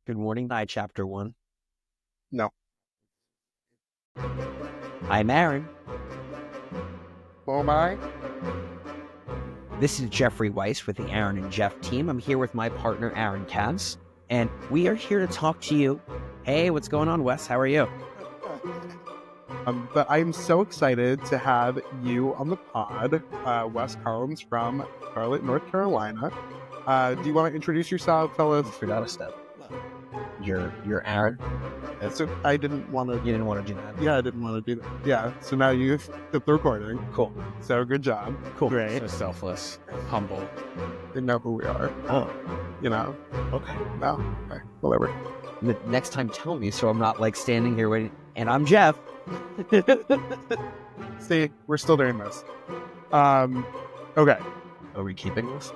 Good morning. Hi, Chapter 1. No. I'm Aaron. Oh my. This is Jeffrey Weiss with the Aaron and Geoff team. I'm here with my partner, Aaron Katz, and we are here to talk to you. Hey, what's going on, Wes? How are you? But I'm so excited to have you on the pod, Wes Collins from Charlotte, North Carolina. Do you want to introduce yourself? Tell us. Forgot a step. You're Aaron. So I didn't want to. You didn't want to do that. Yeah, I didn't want to do that. Yeah. So now you hit the recording. Cool. So good job. Cool. Great. So selfless, humble. They know who we are. Oh, You know. okay. No. Okay. Whatever. Next time, tell me so I'm not like standing here waiting. And I'm Jeff. See, we're still doing this. Okay. Are we keeping this?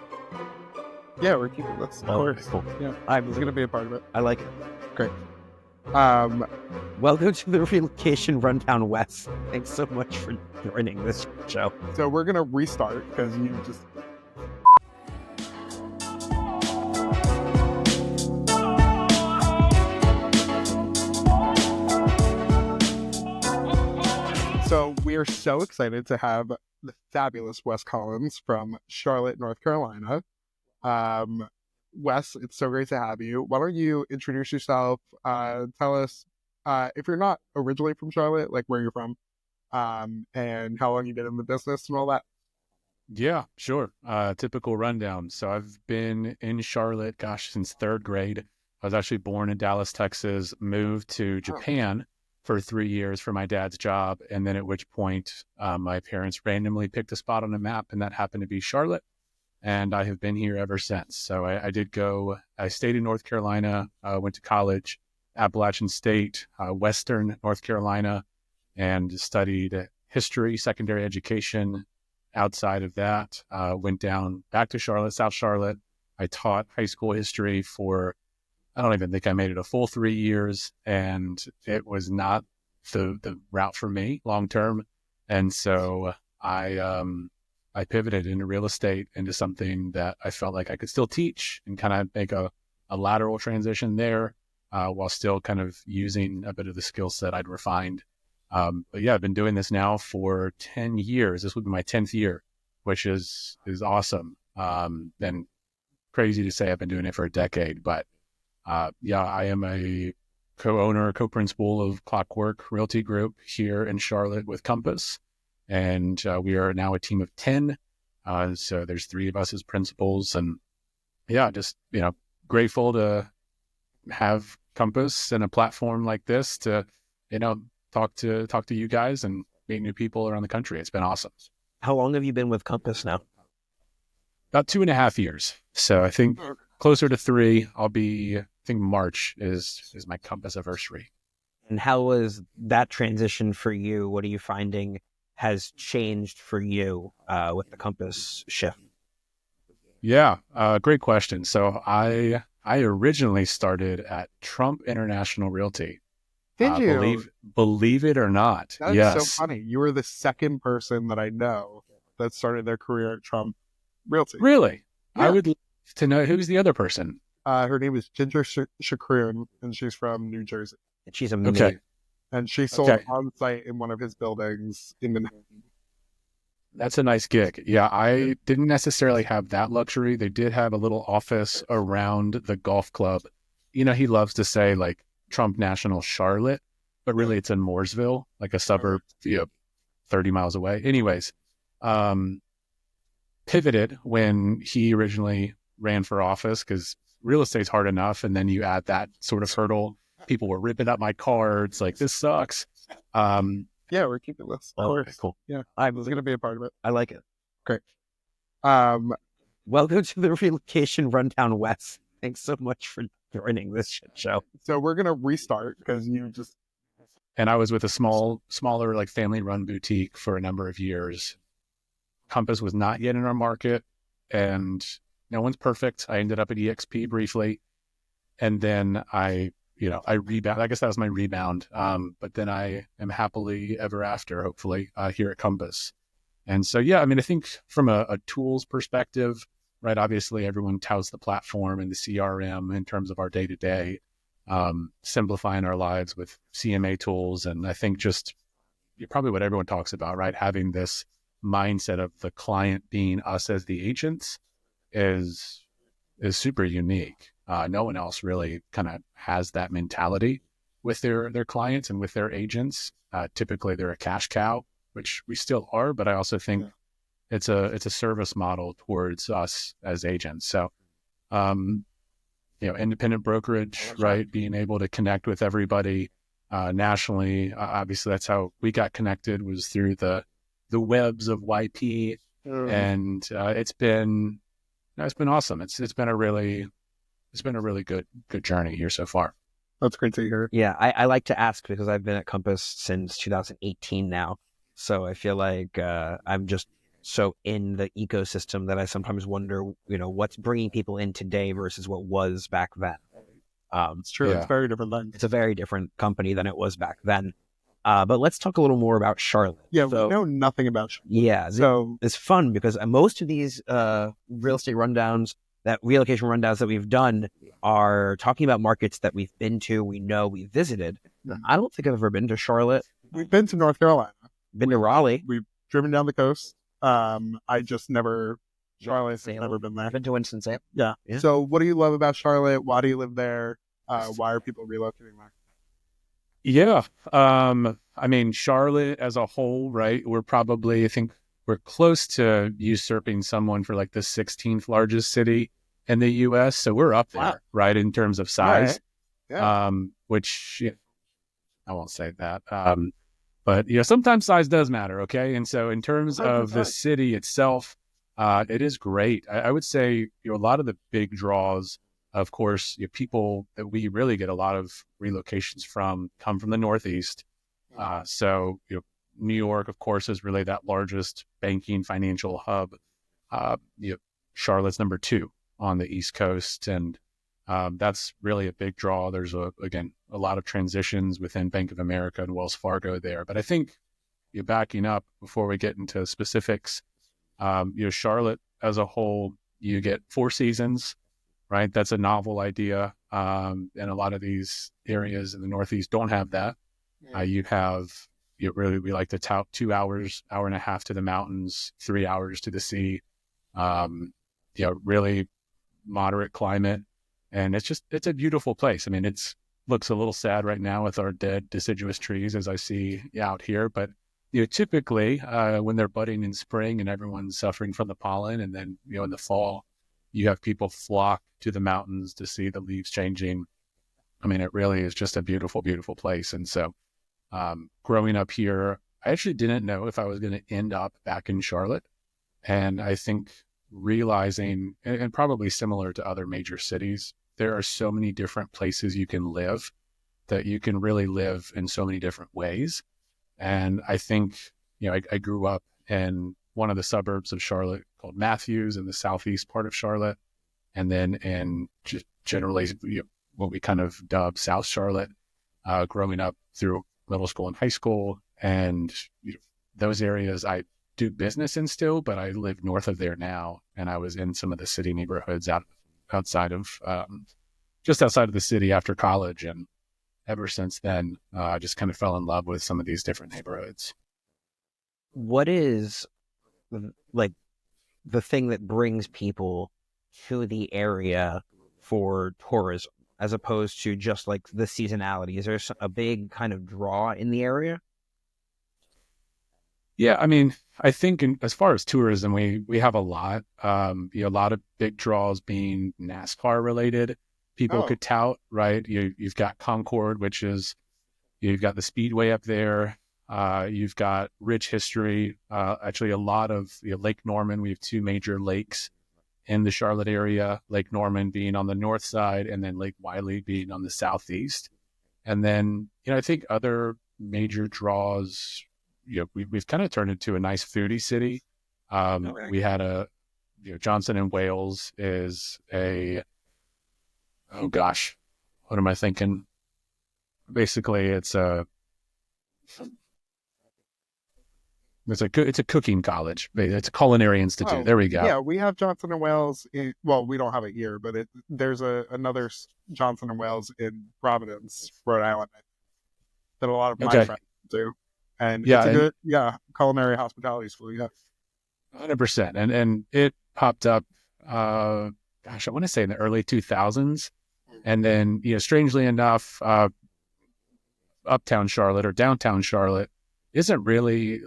Yeah, we're keeping this. Of course. Cool. Yeah. I was gonna be a part of it. I like it. Great. Welcome to the Relocation Rundown, Wes. Thanks so much for joining this show. So we're gonna restart because you just. So we are so excited to have the fabulous Wes Collins from Charlotte, North Carolina. Wes, it's so great to have you. Why don't you introduce yourself? Tell us if you're not originally from Charlotte, like where you're from, and how long you've been in the business and all that. Yeah, sure. Typical rundown. So I've been in Charlotte, since third grade. I was actually born in Dallas, Texas, moved to Japan for 3 years for my dad's job. And then at which point my parents randomly picked a spot on the map, and that happened to be Charlotte. And I have been here ever since. So I stayed in North Carolina, went to college, Appalachian State, Western North Carolina, and studied history, secondary education. Outside of that, went down back to Charlotte, South Charlotte. I taught high school history for, I don't even think I made it a full 3 years, and it was not the route for me long term. And so I pivoted into real estate, into something that I felt like I could still teach and kind of make a lateral transition there, while still kind of using a bit of the skill set I'd refined. But yeah, I've been doing this now for 10 years. This would be my 10th year, which is awesome. And crazy to say I've been doing it for a decade, but yeah, I am a co-owner, co-principal of Clockwork Realty Group here in Charlotte with Compass. And we are now a team of 10. So there's 3 of us as principals, and yeah, just, grateful to have Compass and a platform like this to, talk to you guys and meet new people around the country. It's been awesome. How long have you been with Compass now? About 2.5 years. So I think closer to 3. I think March is my Compass anniversary. And how was that transition for you? What are you finding has changed for you with the Compass shift? Yeah, great question. So I originally started at Trump International Realty. Did you? Believe it or not? That's yes. so funny. You were the second person that I know that started their career at Trump Realty. Really? Yeah. I would love to know who's the other person. Her name is Ginger Shakroon, and she's from New Jersey. And she's amazing. Okay. And she sold Okay. on site in one of his buildings in Manhattan. That's a nice gig. Yeah, I didn't necessarily have that luxury. They did have a little office around the golf club. He loves to say like Trump National Charlotte, but really it's in Mooresville, like a suburb, 30 miles away. Anyways, pivoted when he originally ran for office because real estate's hard enough. And then you add that sort of hurdle. People were ripping up my cards. Like, this sucks. Yeah, we're keeping this. Of course. Cool. Yeah, I was going to be a part of it. I like it. Great. Welcome to the Relocation Rundown, Wes. Thanks so much for joining this shit show. So we're going to restart because you just... And I was with a smaller, like family-run boutique for a number of years. Compass was not yet in our market, and no one's perfect. I ended up at EXP briefly, and then I rebound. I guess that was my rebound. But then I am happily ever after, hopefully, here at Compass. And so, yeah, I mean, I think from a tools perspective, right, obviously everyone touts the platform and the CRM in terms of our day-to-day. simplifying our lives with CMA tools. And I think just probably what everyone talks about, right? Having this mindset of the client being us as the agents is super unique. No one else really kind of has that mentality with their clients and with their agents. Typically they're a cash cow, which we still are, but I also think it's a service model towards us as agents. So, independent brokerage, right? Being able to connect with everybody nationally. Obviously, that's how we got connected, was through the webs of YP, and it's been awesome. It's been a really good journey here so far. That's great to hear. Yeah, I like to ask because I've been at Compass since 2018 now. So I feel like I'm just so in the ecosystem that I sometimes wonder, what's bringing people in today versus what was back then. It's true. Yeah. It's very different then. It's a very different company than it was back then. But let's talk a little more about Charlotte. Yeah, we know nothing about Charlotte. Yeah, So it's fun because most of these real estate rundowns, relocation rundowns that we've done, are talking about markets that we've been to, we know, we visited. I don't think I've ever been to Charlotte. we've been to North Carolina. Been to Raleigh. We've driven down the coast. I just never, Charlotte's never been there. I've been to Winston-Salem. Yeah. Yeah. So what do you love about Charlotte? Why do you live there? Why are people relocating there? Yeah. I mean, Charlotte as a whole, right? I think we're close to usurping someone for like the 16th largest city in the US. So we're up there, Wow. right? In terms of size. Right. Yeah. Which I won't say that. But sometimes size does matter. Okay. And so in terms of the city itself, it is great. I would say, a lot of the big draws, of course, people that we really get a lot of relocations from come from the Northeast. So, New York, of course, is really that largest banking financial hub. Charlotte's number 2 on the East Coast. And that's really a big draw. There's a lot of transitions within Bank of America and Wells Fargo there. But I think backing up before we get into specifics, Charlotte as a whole, you get 4 seasons, right? That's a novel idea. And a lot of these areas in the Northeast don't have that. You have, we like to tout 2 hours, hour and a half to the mountains, 3 hours to the sea. Really moderate climate. And it's a beautiful place. I mean, looks a little sad right now with our dead deciduous trees, as I see out here. But typically when they're budding in spring and everyone's suffering from the pollen, and then in the fall, you have people flock to the mountains to see the leaves changing. I mean, it really is just a beautiful, beautiful place. And so, growing up here, I actually didn't know if I was going to end up back in Charlotte. And I think realizing, and probably similar to other major cities, there are so many different places you can live, that you can really live in so many different ways. And I think, I grew up in one of the suburbs of Charlotte called Matthews, in the southeast part of Charlotte. And then in generally what we kind of dub South Charlotte, growing up through middle school and high school. And those areas I do business in still, but I live north of there now. And I was in some of the city neighborhoods outside of, just outside of the city after college. And ever since then, I just kind of fell in love with some of these different neighborhoods. What is like the thing that brings people to the area for tourism, as opposed to just like the seasonality? Is there a big kind of draw in the area? Yeah, I mean, I think as far as tourism, we have a lot. A lot of big draws being NASCAR related. People could tout, right? You've got Concord, which is, you've got the Speedway up there. You've got rich history. Actually, a lot of Lake Norman. We have 2 major lakes in the Charlotte area. Lake Norman being on the north side, and then Lake Wylie being on the southeast. And then, I think other major draws, we've kind of turned into a nice foodie city. We had Johnson and Wales is oh gosh, what am I thinking? Basically, it's it's a cooking college. It's a culinary institute. Oh, There we go. yeah, we have Johnson and Wales. Well, we don't have it here, but there's another Johnson and Wales in Providence, Rhode Island, that a lot of my Okay. friends do, and Yeah, it's a and good, culinary hospitality school. Yeah. 100%. And it popped up, gosh, I want to say in the early 2000s. And then, strangely enough, uptown Charlotte or downtown Charlotte isn't really,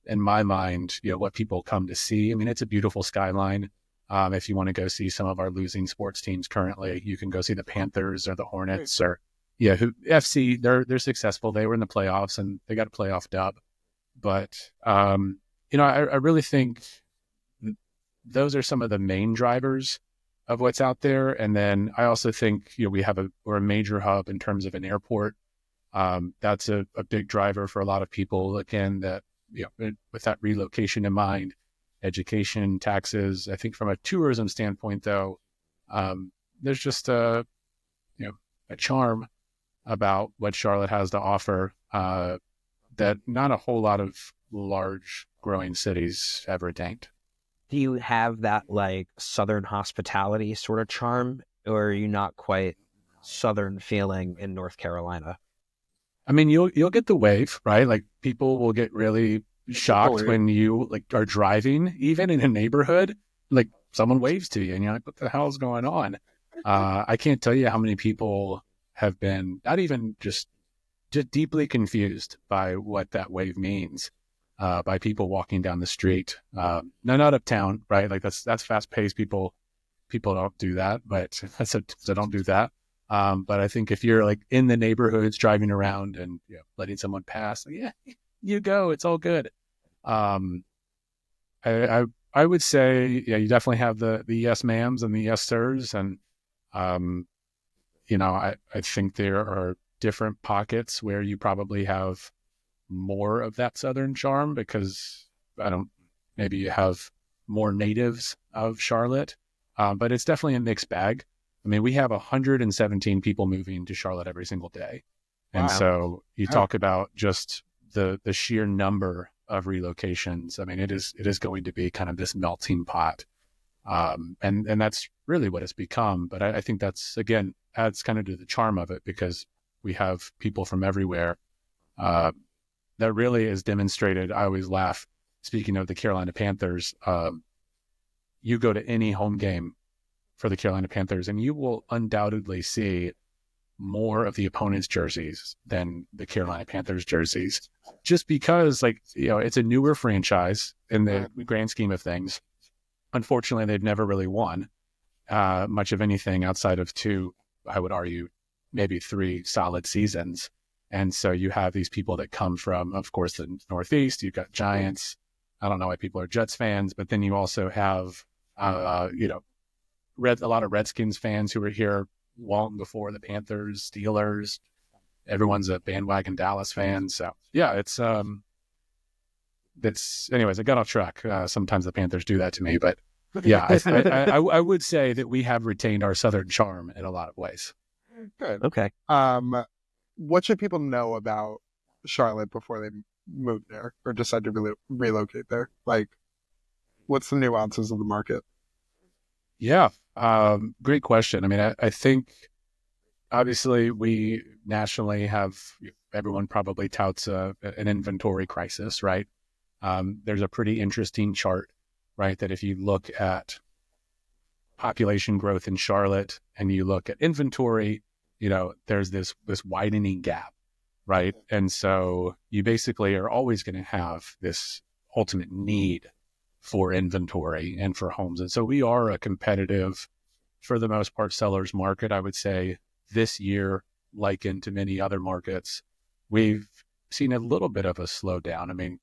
in my mind, what people come to see. I mean, it's a beautiful skyline. If you want to go see some of our losing sports teams currently, you can go see the Panthers or the Hornets or who FC. They're successful. They were in the playoffs and they got a playoff dub. But I really think those are some of the main drivers of what's out there. And then I also think we're a major hub in terms of an airport. That's a big driver for a lot of people. Again, that with that relocation in mind, education, taxes. I think from a tourism standpoint, though, there's just a charm about what Charlotte has to offer that not a whole lot of large growing cities ever attained. Do you have that like Southern hospitality sort of charm, or are you not quite Southern feeling in North Carolina? I mean, you'll get the wave, right? Like people will get really shocked when you are driving, even in a neighborhood, like someone waves to you and you're like, what the hell's going on? I can't tell you how many people have been not even just deeply confused by what that wave means, by people walking down the street. No, not uptown, right? Like that's fast paced. People don't do that, but so don't do that. But I think if you're like in the neighborhoods driving around and letting someone pass, you go, it's all good. I would say, you definitely have the yes ma'ams and the yes sirs. And, I think there are different pockets where you probably have more of that Southern charm because maybe you have more natives of Charlotte, but it's definitely a mixed bag. I mean, we have 117 people moving to Charlotte every single day. And so you talk about just the sheer number of relocations. I mean, it is going to be kind of this melting pot. And that's really what it's become. But I think that's, again, adds kind of to the charm of it because we have people from everywhere. That really is demonstrated. I always laugh. Speaking of the Carolina Panthers, you go to any home game for the Carolina Panthers, and you will undoubtedly see more of the opponent's jerseys than the Carolina Panthers jerseys, just because it's a newer franchise in the grand scheme of things. Unfortunately, they've never really won much of anything outside of two, I would argue, maybe three solid seasons. And so you have these people that come from, of course, the Northeast. You've got Giants. I don't know why people are Jets fans, but then you also have, a lot of Redskins fans who were here long before the Panthers, Steelers. Everyone's a bandwagon Dallas fan. So it's anyways, I got off track. Sometimes the Panthers do that to me, but I would say that we have retained our Southern charm in a lot of ways. Good. Okay. What should people know about Charlotte before they move there or decide to relocate there? Like, what's the nuances of the market? Yeah. Great question. I mean, I think obviously we nationally have, everyone probably touts an inventory crisis, right? There's a pretty interesting chart, right? That if you look at population growth in Charlotte and you look at inventory, there's this widening gap, right? And so you basically are always going to have this ultimate need for inventory and for homes. And so we are a competitive, for the most part, seller's market. I would say this year, like into many other markets, we've seen a little bit of a slowdown. I mean,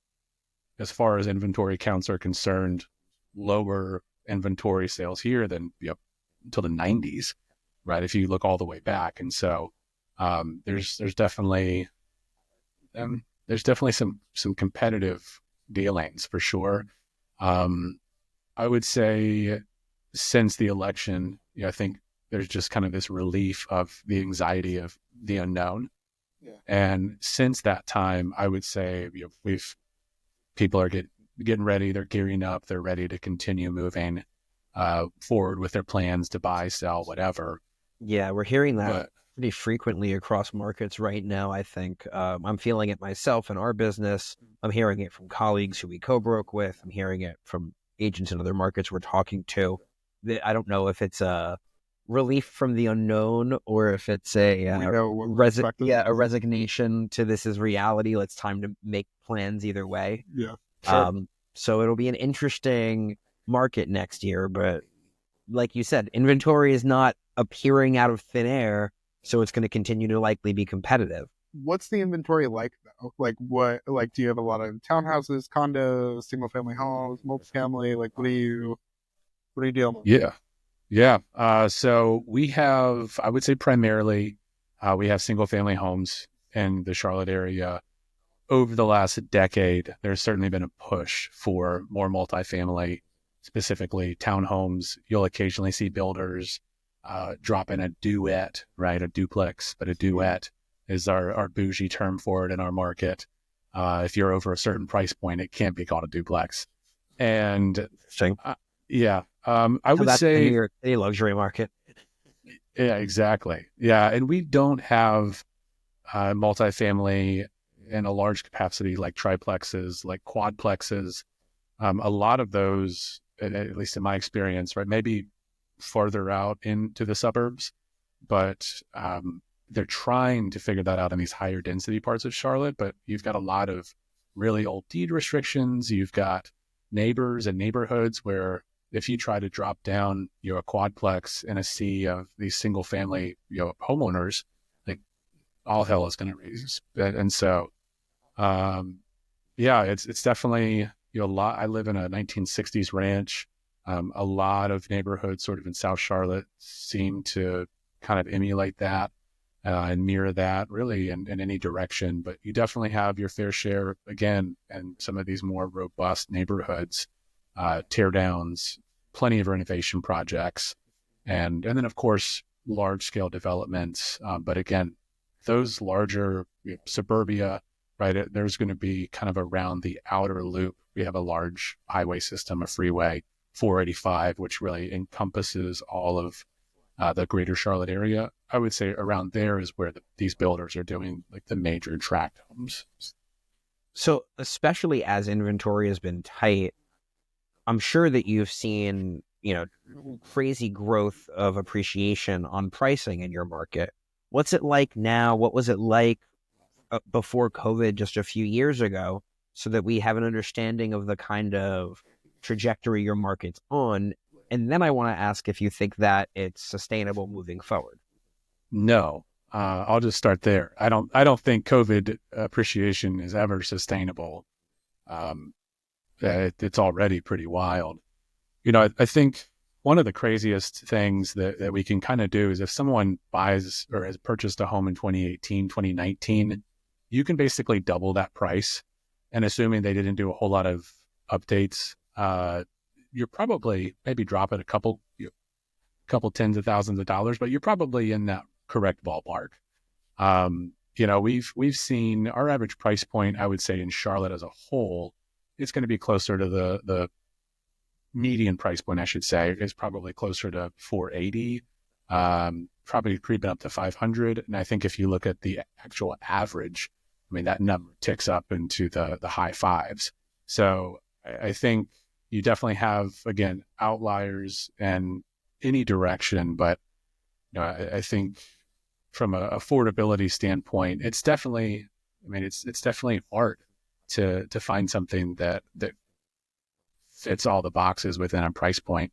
as far as inventory counts are concerned, lower inventory sales here than until the 90s, right? If you look all the way back. And so there's definitely some competitive dealings for sure. I would say since the election, I think there's just kind of this relief of the anxiety of the unknown. Yeah. And since that time, I would say we've people are getting ready. They're gearing up. They're ready to continue moving forward with their plans to buy, sell, whatever. Yeah, we're hearing that But pretty frequently across markets right now, I think. I'm feeling it myself in our business. I'm hearing it from colleagues who we co-broke with. I'm hearing it from agents in other markets we're talking to. I don't know if it's a relief from the unknown or if it's We know what we're expecting. a resignation to this is reality. It's time to make plans either way. Yeah, sure. So it'll be an interesting market next year, but like you said, inventory is not appearing out of thin air, so it's going to continue to likely be competitive. What's the inventory like though? Like what? Like, do you have a lot of townhouses, condos, single family homes, multifamily? Like, what are you dealing with? Yeah. So we have, I would say primarily, we have single family homes in the Charlotte area. Over the last decade, there's certainly been a push for more multifamily, specifically townhomes. You'll occasionally see builders drop in a duet, right? A duplex, but a duet is our bougie term for it in our market. If you're over a certain price point, it can't be called a duplex. And Interesting. yeah, I So would that's the New say, York City luxury market. yeah, exactly. Yeah, and we don't have multifamily in a large capacity like triplexes, like quadplexes. A lot of those, at least in my experience, right, maybe farther out into the suburbs, but they're trying to figure that out in these higher density parts of Charlotte. But you've got a lot of really old deed restrictions. You've got neighbors and neighborhoods where if you try to drop down, a quadplex in a sea of these single family, homeowners, like all hell is going to raise. And so, yeah, it's definitely, a lot. I live in a 1960s ranch. A lot of neighborhoods sort of in South Charlotte seem to kind of emulate that and mirror that really in any direction. But you definitely have your fair share, again, and some of these more robust neighborhoods, tear downs, plenty of renovation projects, and then, of course, large scale developments. But again, those larger suburbia, right, there's going to be kind of around the outer loop. We have a large highway system, a freeway, 485, which really encompasses all of the greater Charlotte area. I would say around there is where these builders are doing like the major tract homes. So especially as inventory has been tight, I'm sure that you've seen, crazy growth of appreciation on pricing in your market. What's it like now? What was it like before COVID just a few years ago, so that we have an understanding of the kind of trajectory your market's on? And then I want to ask if you think that it's sustainable moving forward. No, I'll just start there. I don't think COVID appreciation is ever sustainable. It's already pretty wild. I think one of the craziest things that we can kind of do is if someone buys or has purchased a home in 2018, 2019, you can basically double that price. And assuming they didn't do a whole lot of updates, you're probably maybe dropping a couple tens of thousands of dollars, but you're probably in that correct ballpark. We've seen our average price point, I would say in Charlotte as a whole, it's going to be closer to the median price point, I should say, is probably closer to 480, probably creeping up to 500. And I think if you look at the actual average, I mean, that number ticks up into the high fives. So I think you definitely have, again, outliers in any direction, but I think from an affordability standpoint, it's definitely hard to find something that fits all the boxes within a price point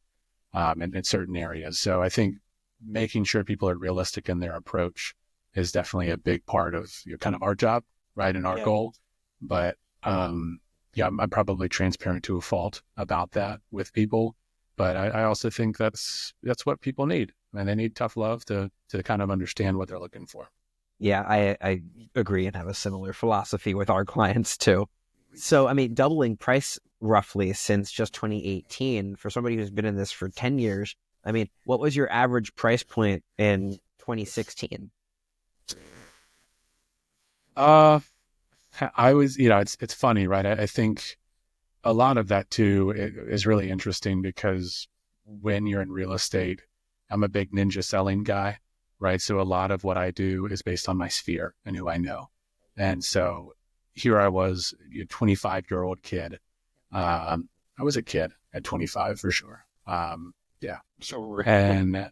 in certain areas. So I think making sure people are realistic in their approach is definitely a big part of kind of our job, right, and our goal. But I'm probably transparent to a fault about that with people. But I also think that's what people need. And they need tough love to kind of understand what they're looking for. Yeah, I agree and have a similar philosophy with our clients too. So, I mean, doubling price roughly since just 2018 for somebody who's been in this for 10 years. I mean, what was your average price point in 2016? I was, it's funny, right? I think a lot of that too is really interesting because when you're in real estate, I'm a big ninja selling guy, right? So a lot of what I do is based on my sphere and who I know. And so here I was, a 25-year-old kid. I was a kid at 25 for sure. Yeah. So And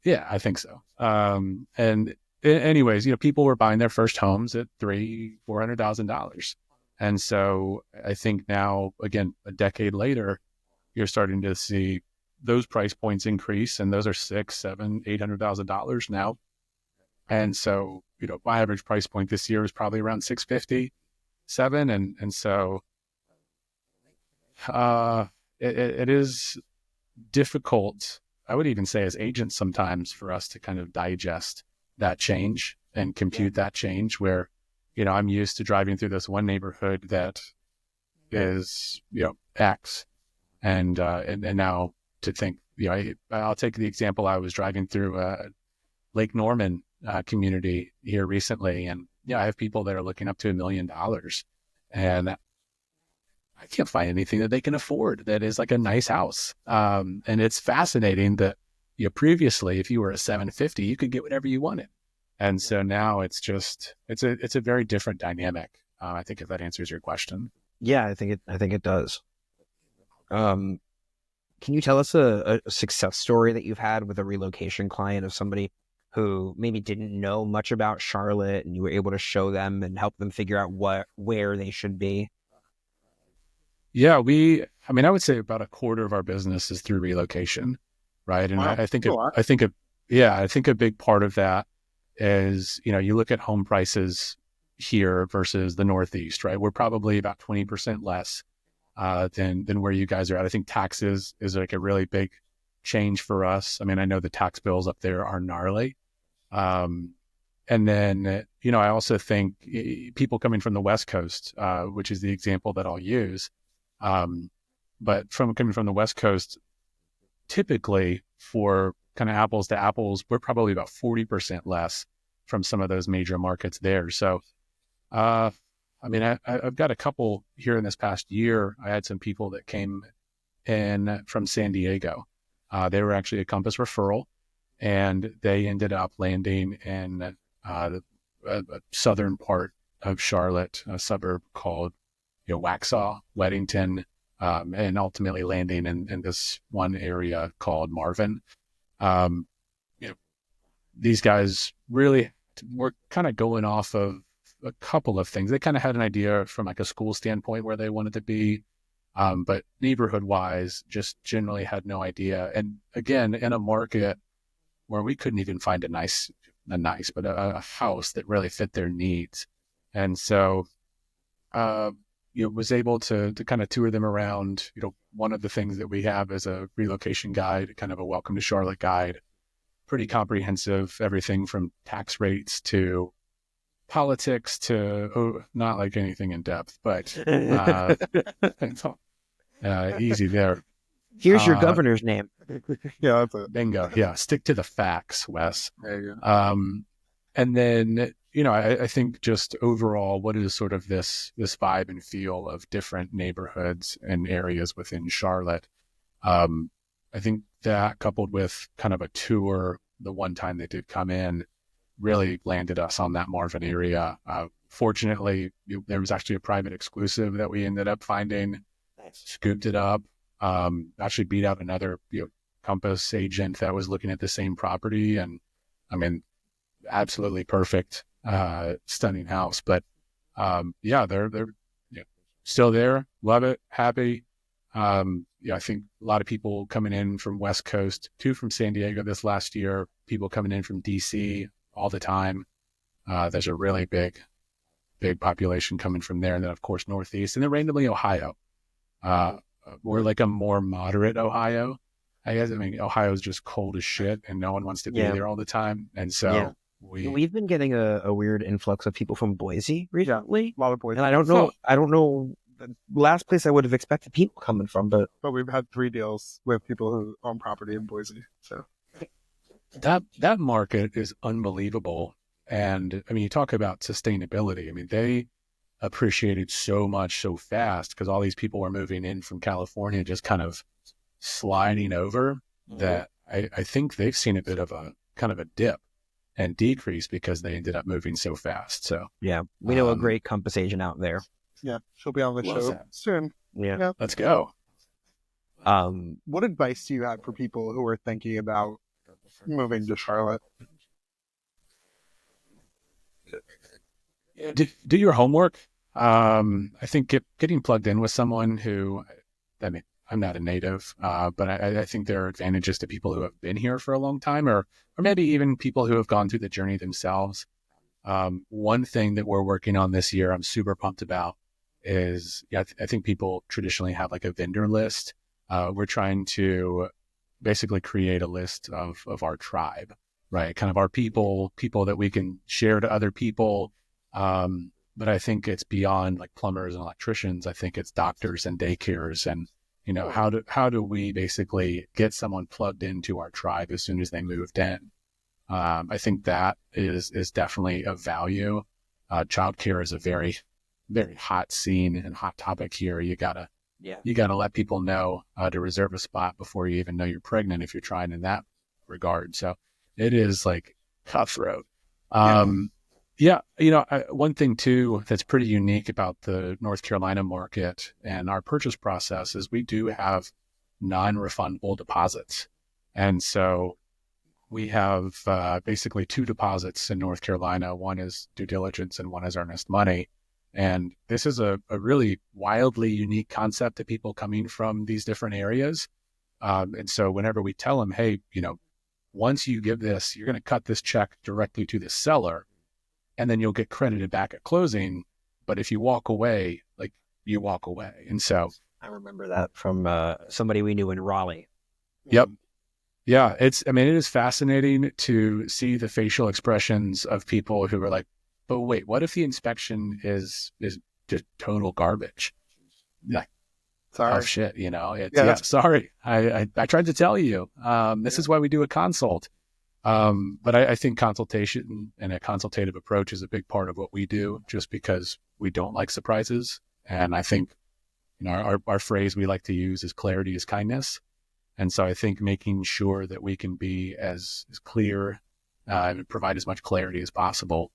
yeah, I think so. And anyways, people were buying their first homes at $400,000. And so I think now, again, a decade later, you're starting to see those price points increase, and those are $600,000, $700,000, $800,000 now. And so, my average price point this year is probably around 650, 7. And so, it is difficult, I would even say as agents sometimes, for us to kind of digest that change and compute that change where, I'm used to driving through this one neighborhood that is, X. And now to think, I'll take the example. I was driving through Lake Norman community here recently, and I have people that are looking up to $1 million, and I can't find anything that they can afford that is like a nice house. And it's fascinating that previously, if you were a 750, you could get whatever you wanted, and so now it's a very different dynamic. I think if that answers your question. Yeah, I think it does. Can you tell us a success story that you've had with a relocation client of somebody who maybe didn't know much about Charlotte and you were able to show them and help them figure out where they should be? Yeah, I would say about a quarter of our business is through relocation, right? And wow, I think, cool. I think a big part of that is, you look at home prices here versus the Northeast, right? We're probably about 20% less than where you guys are at. I think taxes is like a really big change for us. I mean, I know the tax bills up there are gnarly. And then, I also think people coming from the West Coast, which is the example that I'll use. But coming from the West Coast, typically for kind of apples to apples, we're probably about 40% less from some of those major markets there. So, I've got a couple here in this past year. I had some people that came in from San Diego. They were actually a Compass referral, and they ended up landing in a southern part of Charlotte, a suburb called Waxhaw, Weddington, and ultimately landing in this one area called Marvin. These guys really were kind of going off of a couple of things. They kind of had an idea from like a school standpoint where they wanted to be, but neighborhood wise, just generally had no idea. And again, in a market where we couldn't even find a house that really fit their needs. And so, was able to kind of tour them around. One of the things that we have is a relocation guide, kind of a welcome to Charlotte guide, pretty comprehensive, everything from tax rates to politics to not like anything in depth, but easy there. Here's your governor's name. Yeah, that's it. Bingo. Yeah, stick to the facts, Wes. There you go. And then, I think just overall, what is sort of this vibe and feel of different neighborhoods and areas within Charlotte? I think that coupled with kind of a tour, the one time they did come in, really landed us on that Marvin area. Fortunately, there was actually a private exclusive that we ended up finding, scooped it up, actually beat out another Compass agent that was looking at the same property. And absolutely perfect, stunning house. But they're still there, love it, happy. I think a lot of people coming in from West Coast, two from San Diego this last year, people coming in from DC all the time. There's a really big population coming from there. And then of course, Northeast, and then randomly Ohio. We're like a more moderate Ohio. I guess, Ohio is just cold as shit and no one wants to be there all the time. And so we've been getting a weird influx of people from Boise recently. A lot of Boise. And I don't know the last place I would have expected people coming from, but we've had 3 deals with people who own property in Boise. So that market is unbelievable. And you talk about sustainability. They appreciated so much so fast because all these people were moving in from California, just kind of sliding over, that I think they've seen a bit of a kind of a dip and decrease because they ended up moving so fast. So yeah, we know a great Compass agent out there. Yeah, she'll be on the Love show that. soon. Yeah. Let's go. What advice do you have for people who are thinking about moving to Charlotte? Do your homework. I think getting plugged in with someone who, I mean, I'm not a native, but I think there are advantages to people who have been here for a long time, or maybe even people who have gone through the journey themselves. One thing that we're working on this year, I'm super pumped about, is I think people traditionally have like a vendor list. We're trying to basically create a list of our tribe, right? Kind of our people that we can share to other people. But I think it's beyond like plumbers and electricians. I think it's doctors and daycares, and how do we basically get someone plugged into our tribe as soon as they moved in? I think that is definitely of value. Childcare is a very, very hot scene and hot topic here. You gotta let people know to reserve a spot before you even know you're pregnant if you're trying in that regard. So it is like cutthroat. One thing too that's pretty unique about the North Carolina market and our purchase process is we do have non-refundable deposits. And so we have basically two deposits in North Carolina. One is due diligence and one is earnest money. And this is a really wildly unique concept to people coming from these different areas. And so whenever we tell them, hey, once you give this, you're going to cut this check directly to the seller, and then you'll get credited back at closing. But if you walk away, like you walk away. And so I remember that from somebody we knew in Raleigh. Yep. Yeah. It is fascinating to see the facial expressions of people who are like, but wait, what if the inspection is just total garbage? Like, Sorry. oh shit, sorry. I tried to tell you, this is why we do a consult. But I think consultation and a consultative approach is a big part of what we do, just because we don't like surprises. And I think, our phrase we like to use is clarity is kindness. And so I think making sure that we can be as clear and provide as much clarity as possible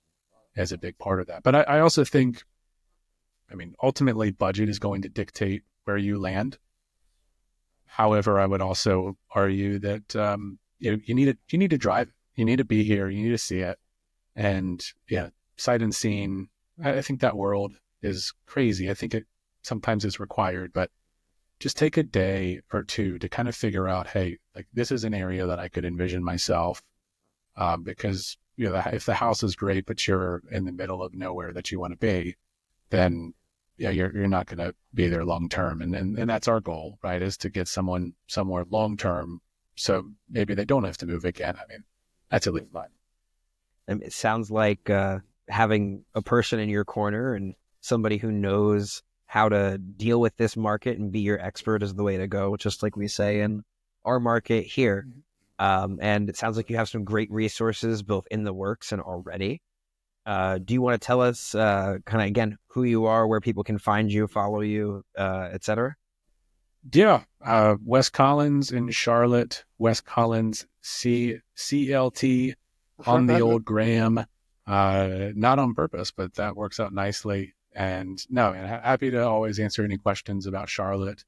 is a big part of that. But I also think, ultimately budget is going to dictate where you land. However, I would also argue that, you need to drive. You need to be here. You need to see it. And sight unseen, I think that world is crazy. I think it sometimes is required, but just take a day or two to kind of figure out, hey, like this is an area that I could envision myself. Because if the house is great, but you're in the middle of nowhere that you want to be, then you're not going to be there long term. And that's our goal, right? Is to get someone somewhere long term, so maybe they don't have to move again. That's at least mine. It sounds like having a person in your corner and somebody who knows how to deal with this market and be your expert is the way to go, just like we say in our market here. And it sounds like you have some great resources both in the works and already. Do you want to tell us kind of, again, who you are, where people can find you, follow you, etc.? Yeah. Wes Collins in Charlotte, Wes Collins, CLT on the old gram, not on purpose, but that works out nicely. And no, happy to always answer any questions about Charlotte,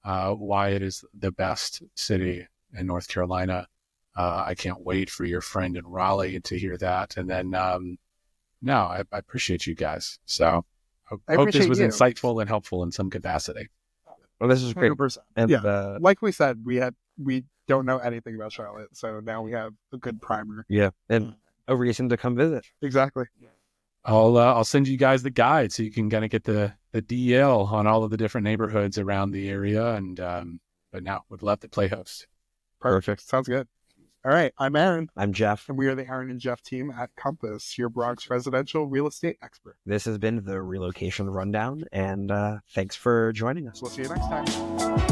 why it is the best city in North Carolina. I can't wait for your friend in Raleigh to hear that. And then, I appreciate you guys. So I hope this was insightful and helpful in some capacity. Well, this is great. 100%. And, like we said, we don't know anything about Charlotte, so now we have a good primer. Yeah, and a reason to come visit. Exactly. I'll send you guys the guide so you can kind of get the DL on all of the different neighborhoods around the area. And but now would love to play host. Perfect. Sounds good. All right. I'm Aaron. I'm Geoff. And we are the Aaron and Geoff team at Compass, your Bronx residential real estate expert. This has been the Relocation Rundown, and thanks for joining us. We'll see you next time.